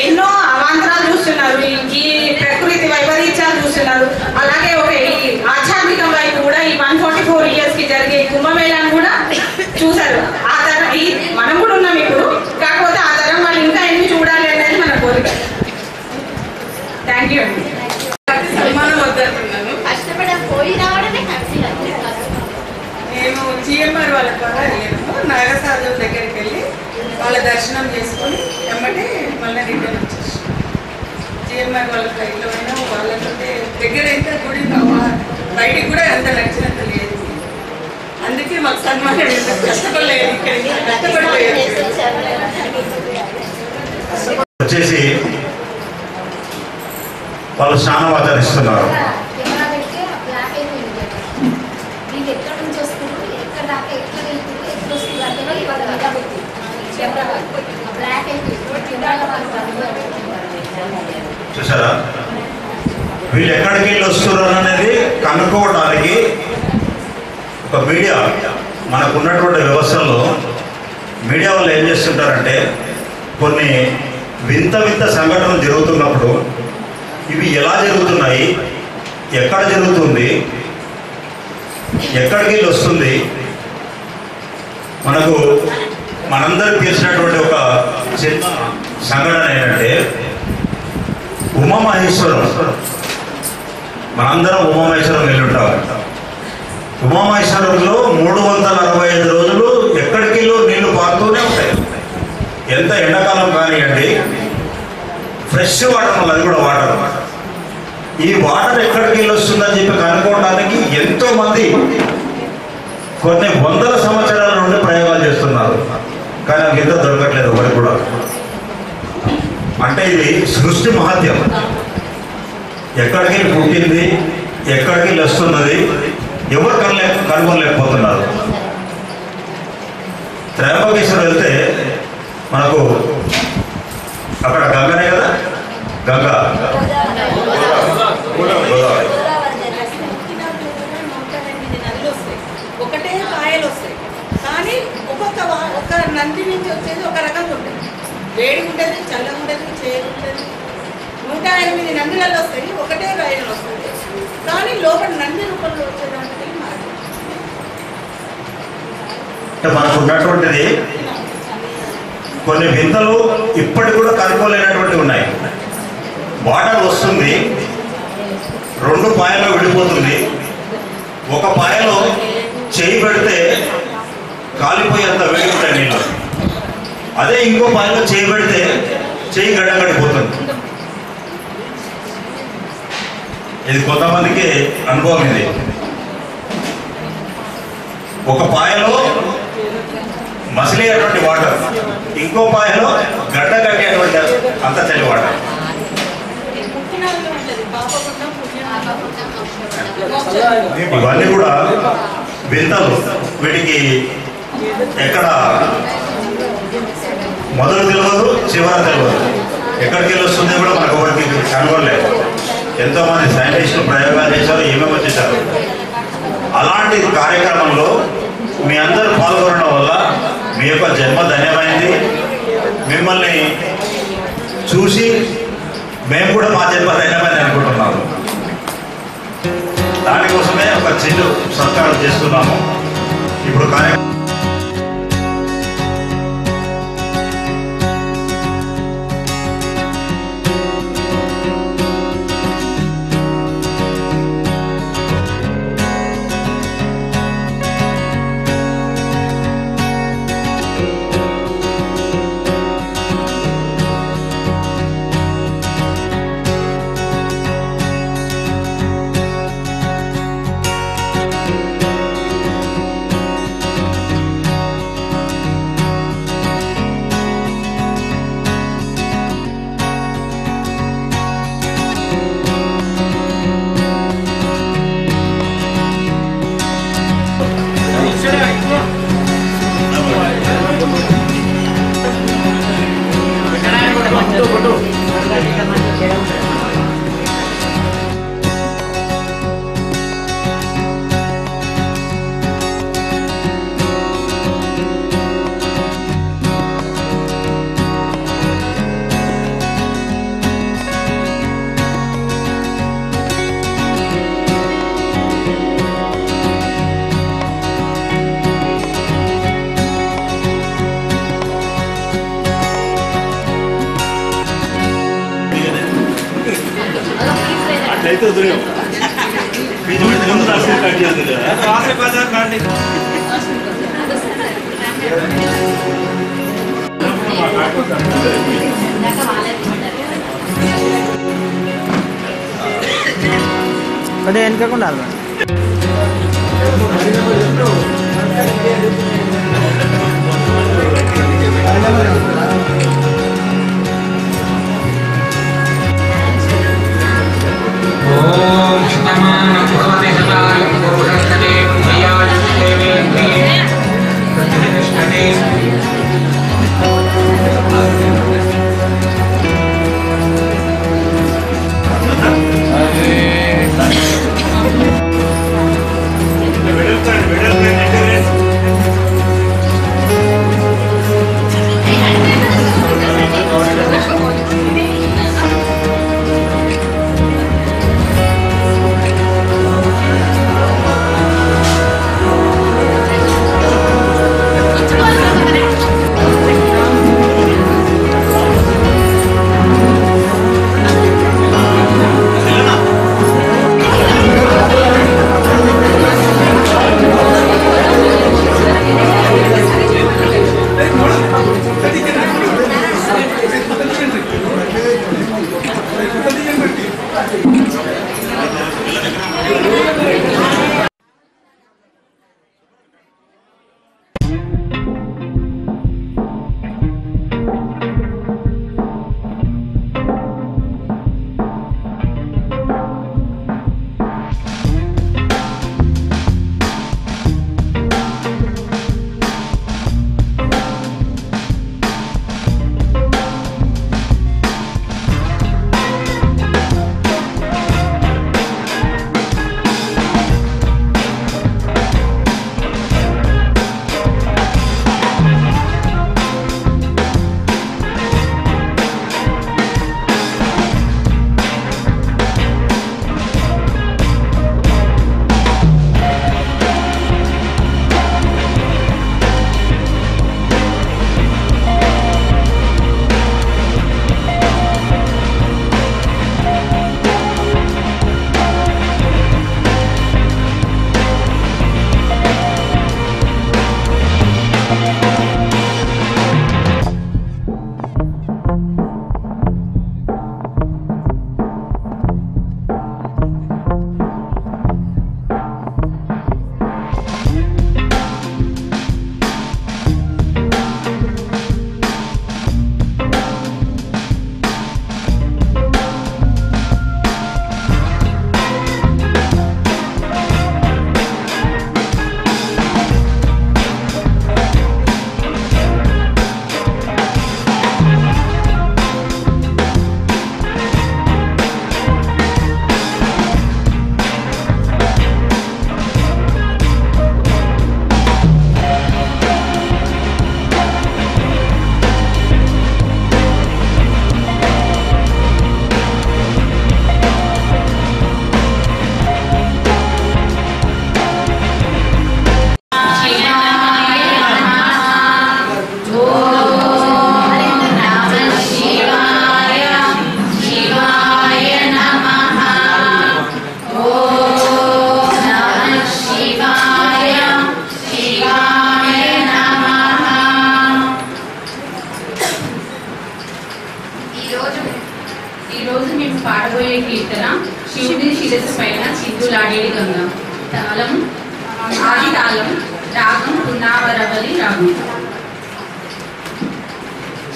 ఎన్నో అవాంతరాలు చూస్తున్నారు, ఈ ప్రకృతి వైపరీత్యాలు చూస్తున్నారు. అలాగే ఒక ఈ ఆధ్యాత్మికం వైపు కూడా ఈ 144 years కి జరిగే కుంభమేళాను కూడా చూశారు. ఆ తరం మనం కూడా ఉన్నాం ఇప్పుడు, కాకపోతే ఆ తరం వాళ్ళు ఇంకా ఎన్ని చూడాలి అనేది మన కోరిక. థ్యాంక్ యూ అండి. సన్మానం వద్దంటున్నాను. మేము జిఎంఆర్ వాళ్ళ ద్వారా వెళ్ళాము. నాగసాధువుల దగ్గరికి వెళ్ళి వాళ్ళ దర్శనం చేసుకొని వెంబడి మళ్ళీ రిటర్న్ వచ్చేసాం. జిఎంఆర్ వాళ్ళ ఫ్లైట్లో అయినా వాళ్ళతో దగ్గర అయితే గుడి బయటికి కూడా అంత నచ్చినంత లేదు. అందుకే మాకు సన్మానం కష్టపడలేదు, ఇక్కడికి కష్టపడిపోయారు. వచ్చేసి వాళ్ళు స్నానం ఆచరిస్తున్నారు. చూసారా, వీళ్ళు ఎక్కడికి వెళ్ళి వస్తున్నారు అనేది కనుక్కోవడానికి ఒక మీడియా, మనకున్నటువంటి వ్యవస్థలో మీడియా వాళ్ళు ఏం చేస్తుంటారంటే కొన్ని వింత వింత సంఘటనలు జరుగుతున్నప్పుడు ఇవి ఎలా జరుగుతున్నాయి, ఎక్కడ జరుగుతుంది, ఎక్కడికి వెళ్ళి వస్తుంది, మనకు మనందరికి తెలిసినటువంటి ఒక చిన్న సంఘటన ఏంటంటే ఉమామహేశ్వరం. మనందరం ఉమామహేశ్వరం వెళ్ళి ఉంటాం. ఉమామహేశ్వరంలో 365 రోజులు ఎక్కడికి నీళ్లు పారుతూనే ఉంటాయి. ఎంత ఎండాకాలం కానివ్వండి, ఫ్రెష్ వాటర్, అది కూడా వాటర్. ఈ వాటర్ ఎక్కడికి వెళ్ళి వస్తుందని చెప్పి కనుక్కోవడానికి ఎంతో మంది కొన్ని వందల సంవత్సరాల నుండి ప్రయోగాలు చేస్తున్నారు. కానీ నాకు ఎంత దొరకట్లేదు ఒకటి కూడా. అంటే ఇది సృష్టి మహత్యం. ఎక్కడికి వెళ్ళి పుట్టింది, ఎక్కడికి వెళ్ళి వస్తున్నది ఎవరు కనుగొనలేకపోతున్నారు. త్రయంబకేశ్వరం వెళ్తే మనకు అక్కడ గంగనే కదా, గంగా గోదావరి. ఒకటే కాయలు వస్తాయి, కానీ ఒక్క నంది నుంచి వచ్చేది ఒక రకంగా ఉంటుంది. వేడి ఉంటుంది, చల్లగా ఉంటుంది, చేదు ఉంటుంది. 108 నందులలో వస్తాయి, ఒకటే కాయలు వస్తుంది. కానీ లోపల నంది రూపంలో వచ్చేదానికి మనకు ఉన్నటువంటిది కొన్ని వింతలు ఇప్పటికి కూడా కనుక్కోలేనటువంటివి ఉన్నాయి. వాటర్ వస్తుంది, 2 పాయల్లో విడిపోతుంది. ఒక పాయలో చేయి పెడితే కాలిపోయేంత వేడి ఉంటాయి నీళ్ళు. అదే ఇంకో పాయలో చేయి పెడితే చేయి గడ్డగడిపోతుంది. ఇది కొంతమందికి అనుభవం. ఇది ఒక పాయలో మసిలేటువంటి వాటర్, ఇంకో పాయలో గడ్డ కట్టేటువంటి అంత చలి వాటర్. ఇవన్నీ కూడా వింతలు. వీటికి ఎక్కడ మొదలు తెలియదు, చివర తెలియదు, ఎక్కడికి వెళ్ళి వస్తుందో కూడా మనకు ఎవరికి కనుగొనలేదు. ఎంతో మంది సైంటిస్టులు ప్రయోగాలు చేశారు, ఏమేమో చేశారు. అలాంటి కార్యక్రమంలో మీ అందరూ పాల్గొనడం వల్ల మీ యొక్క జన్మ ధన్యమైంది. మిమ్మల్ని చూసి మేము కూడా మా జన్మ ధన్యమైంది అనుకుంటున్నాము. దానికోసమే ఒక చిన్న సత్కారం చేస్తున్నాము ఇప్పుడు కార్యక్రమం. అయితే వదిలేము రాసే బజార్ కాండి అదే వెనకకుండా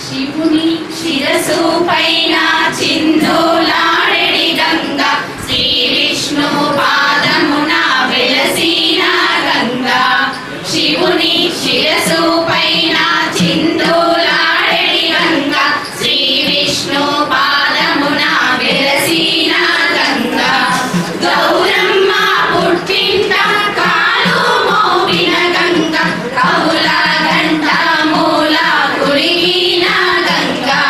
శివుని శిరసు పైన చిందులాడెడి గంగా శ్రీ విష్ణు పాదమున వెలసిన గంగా శివుని శిరసు పైన చిందులాడెడి గంగా శ్రీ విష్ణు పాదమున వెలసిన గంగా గౌరమ్మ పుట్టింట కాలు మోగిన గంగా కౌల గంట మూల కురిగిన గంగా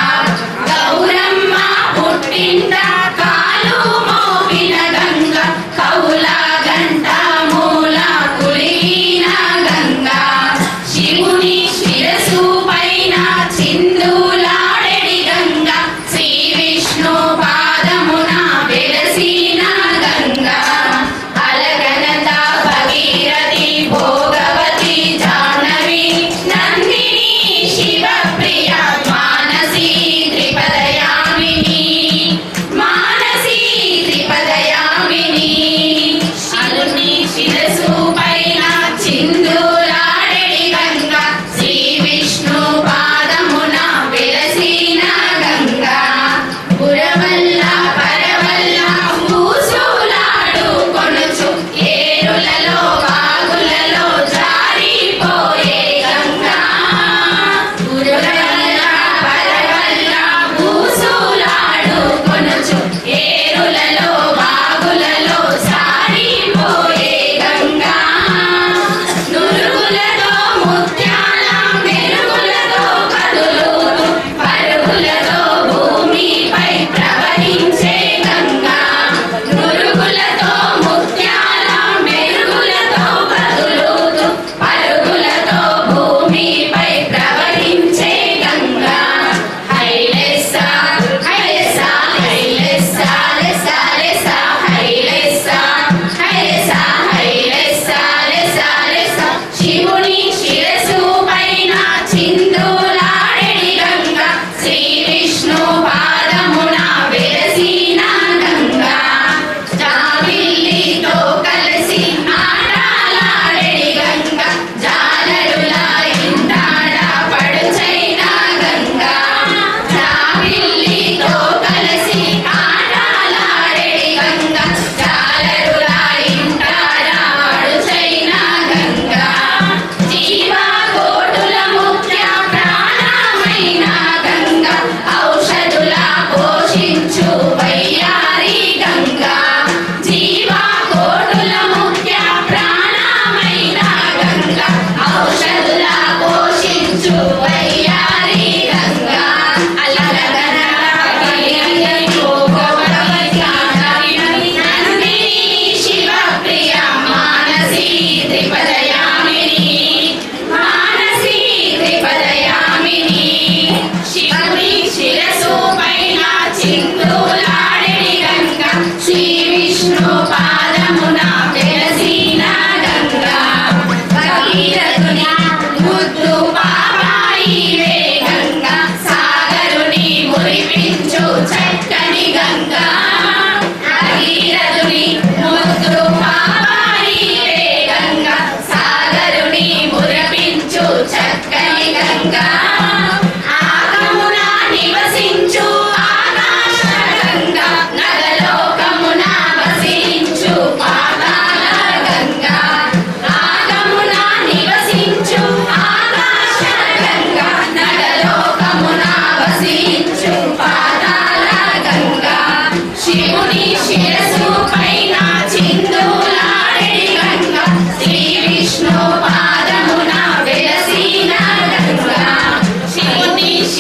గౌరమ్మ పుట్టింట కాలు మోగిన గంగా కౌల గంట మూల కురిగిన గంగా శివుని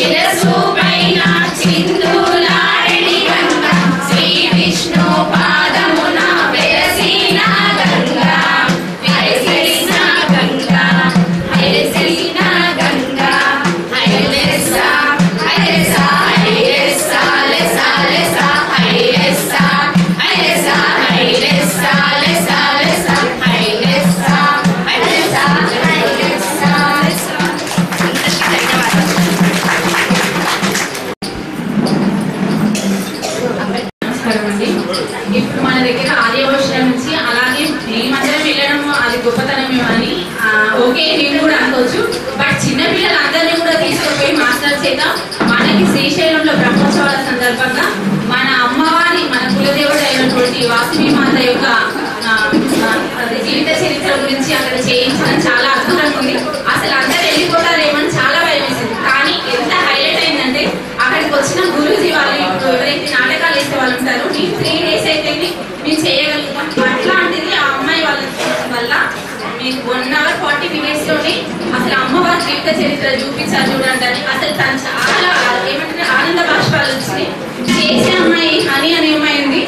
శిరసు పైన చిందులాడెడి గంగా శ్రీ విష్ణు పాదమున వెలసిన గంగా వెలసిన గంగా వెలసిన గంగా హైలెస్సా హైలెస్సా హైలెస్సా లెస్సా లెస్సా హైలెస్సా హైలెస్సా హైలెస్సా లెస్సా లెస్సా హైలెస్సా హైలెస్సా హైలెస్సా లెస్సా. నమస్కారం అండి. ఇప్పుడు మన దగ్గర ఆర్యవచనం నుంచి అలాగే మేమందరం వెళ్ళడం అది గొప్పతనమే అని ఓకే మేము కూడా అనుకోవచ్చు. బట్ చిన్నపిల్లలందరినీ కూడా తీసుకుపోయి మాస్టర్ చేత మనకి శ్రీశైలంలో బ్రహ్మోత్సవాల సందర్భంగా మన అమ్మవారి మన కులదేవుడు అయినటువంటి వాసవి మాత యొక్క జీవిత చరిత్ర గురించి అక్కడ చేయించడం చాలా అద్భుతంగా ఉంది. అసలు అందరూ వెళ్ళిపోతారేమని చాలా భయం వేసింది. కానీ ఎంత హైలైట్ అయిందంటే అక్కడికి వచ్చిన గురూజీ వాళ్ళు ఇప్పుడు ఎవరైతే నాటకాలు వేసే వాళ్ళు ఉంటారో మేము 3 days అయితే మేము చేయగలుగుతాం. అట్లాంటిది ఆ అమ్మాయి వాళ్ళ వల్ల మీకు 1 hour 40 minutes లోనే అసలు అమ్మవారి జీవిత చరిత్ర చూపించారు చూడండి అని అసలు తను చాలా ఏమంటే ఆనంద బాష్పాలు వచ్చినాయి. చేసే అమ్మాయి హనీ అనే అమ్మాయి ఉంది,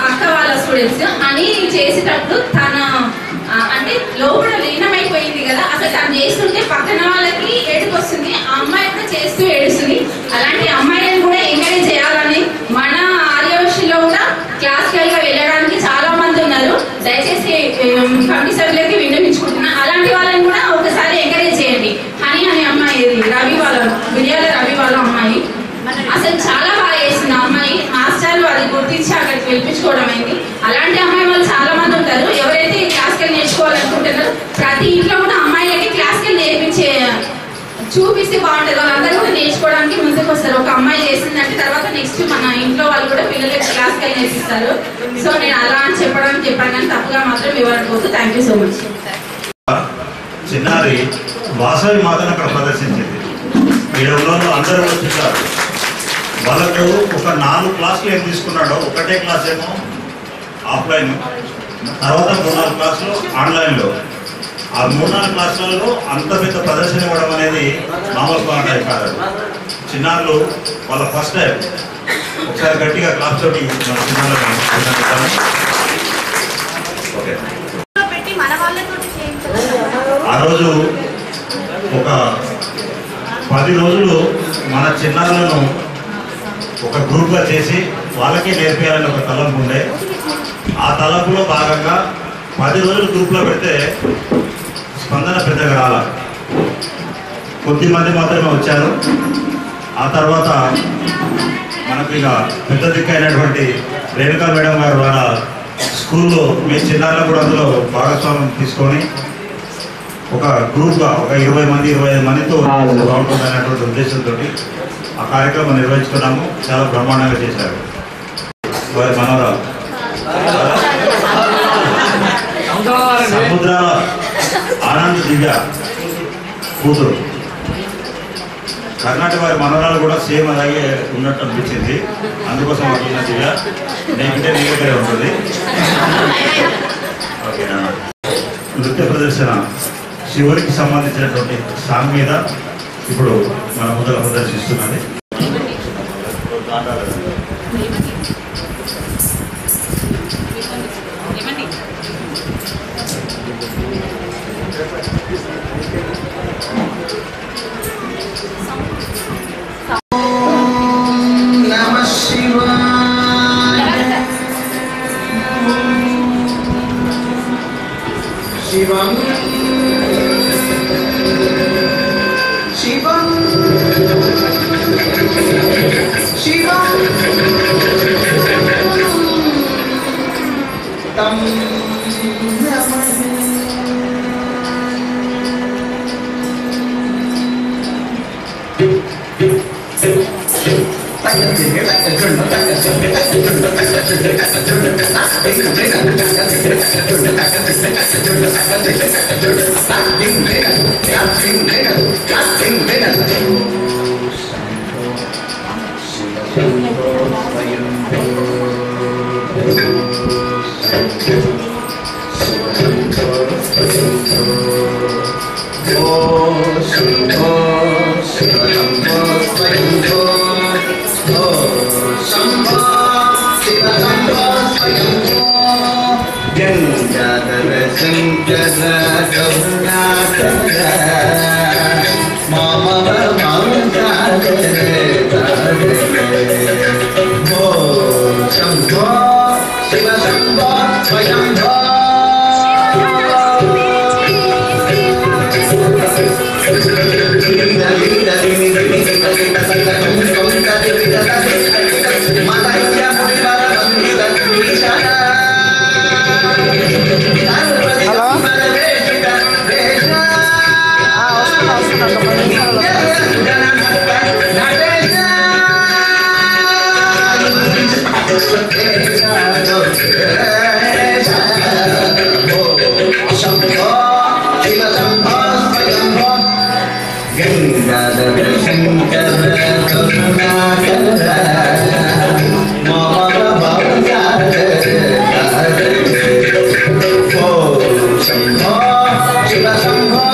అక్క వాళ్ళ స్టూడెంట్స్ అని చేసేటప్పుడు తన అంటే లోపల లీనమైపోయింది కదా. అసలు తను చేస్తుంటే పక్కన వాళ్ళకి ఏడుపు వస్తుంది, ఆ అమ్మాయి కూడా చేస్తూ ఏడుస్తుంది. అలాంటి అమ్మాయిలను కూడా ఎంకరేజ్ చేయాలని మన ఆర్యవశిలో కూడా క్లాసికల్ గా వెళ్ళడానికి చాలా మంది ఉన్నారు. దయచేసి కమిటీ సభ్యులకి విన్నవించుకుంటున్నా అలాంటి వాళ్ళని కూడా ఒకసారి ఎంకరేజ్ చేయండి. హనీ అనే అమ్మాయి రవి వాళ్ళ బిర్యాల రవి వాళ్ళ అమ్మాయి అసలు చాలా బాగా చేసింది. ఆ అమ్మాయి మాస్టర్లు అది గుర్తించి అక్కడికి పిలిపించుకోవడం అయింది. అలాంటి అమ్మాయి వాళ్ళు చాలా మంది ఉంటారు. ఎవరైతే క్లాసికల్ నేర్చుకోవాలనుకుంటున్నారో ప్రతి ఇంట్లో కూడా అమ్మాయిలకి క్లాసికల్ నేర్పించే చూపిస్తే బాగుంటుంది. వాళ్ళందరూ కూడా నేర్చుకోవడానికి ముందుకు వస్తారు. ఒక అమ్మాయి చేసిందంటే తర్వాత నెక్స్ట్ మన ఇంట్లో వాళ్ళు కూడా పిల్లలకి క్లాసికల్ నేర్పిస్తారు. సో నేను అలా అని చెప్పాను కానీ తప్పుగా మాత్రం ఇవ్వకపోతే. Thank you so much. చిన్నారి వాసవి మాతను అక్కడ ప్రదర్శించింది. ఈ రోజుల్లో అందరూ వచ్చేసారు. వాళ్ళకు ఒక 4 క్లాసులు ఏం తీసుకున్నాడో, ఒకటే క్లాస్ ఏమో ఆఫ్లైన్, తర్వాత 3-4 క్లాసులు ఆన్లైన్లో. ఆ 3-4 క్లాసులలో అంత పెద్ద ప్రదర్శన ఇవ్వడం అనేది మామూలు పాయింట్ కాదు. చిన్నారులు వాళ్ళ ఫస్ట్ టైం. ఒకసారి గట్టిగా క్లాస్ తోటి ఓకే. ఆ రోజు ఒక 10 రోజులు మన చిన్నారులను ఒక గ్రూప్గా చేసి వాళ్ళకే నేర్పించాలని ఒక తలంపు ఉండే. ఆ తలంపులో భాగంగా 10 రోజులు గ్రూప్లో పెడితే స్పందన పెద్దగా రాల, కొద్దిమంది మాత్రమే వచ్చారు. ఆ తర్వాత మనకు ఇక పెద్ద దిక్కైనటువంటి రేణుకా మేడం గారు వాళ్ళ స్కూల్లో మీ చిన్నారులు కూడా అందులో భాగస్వామ్యం తీసుకొని ఒక గ్రూప్గా ఒక 20 మంది 25 మందితో బాగుంటుంది అనేటువంటి ఉద్దేశంతో ఆ కార్యక్రమం నిర్వహించుకున్నాము. చాలా బ్రహ్మాండంగా చేశారు. వారి మనవరాలు సముద్రాల ఆనంద్ దివ్య కూతురు కర్ణాటక వారి మనవరాలు కూడా సేమ్ అలాగే ఉన్నట్టు అనిపించింది. అందుకోసం అట్లా దివ్య నేనంటే నీ దగ్గరే ఉంటుంది. ఓకేనా. నృత్య ప్రదర్శన శివుడికి సంబంధించినటువంటి సాంగ్ మీద ఇప్పుడు మన ముందర ప్రదర్శిస్తున్నది. శివం శివం శివం తం ఓ Shiva Shambho,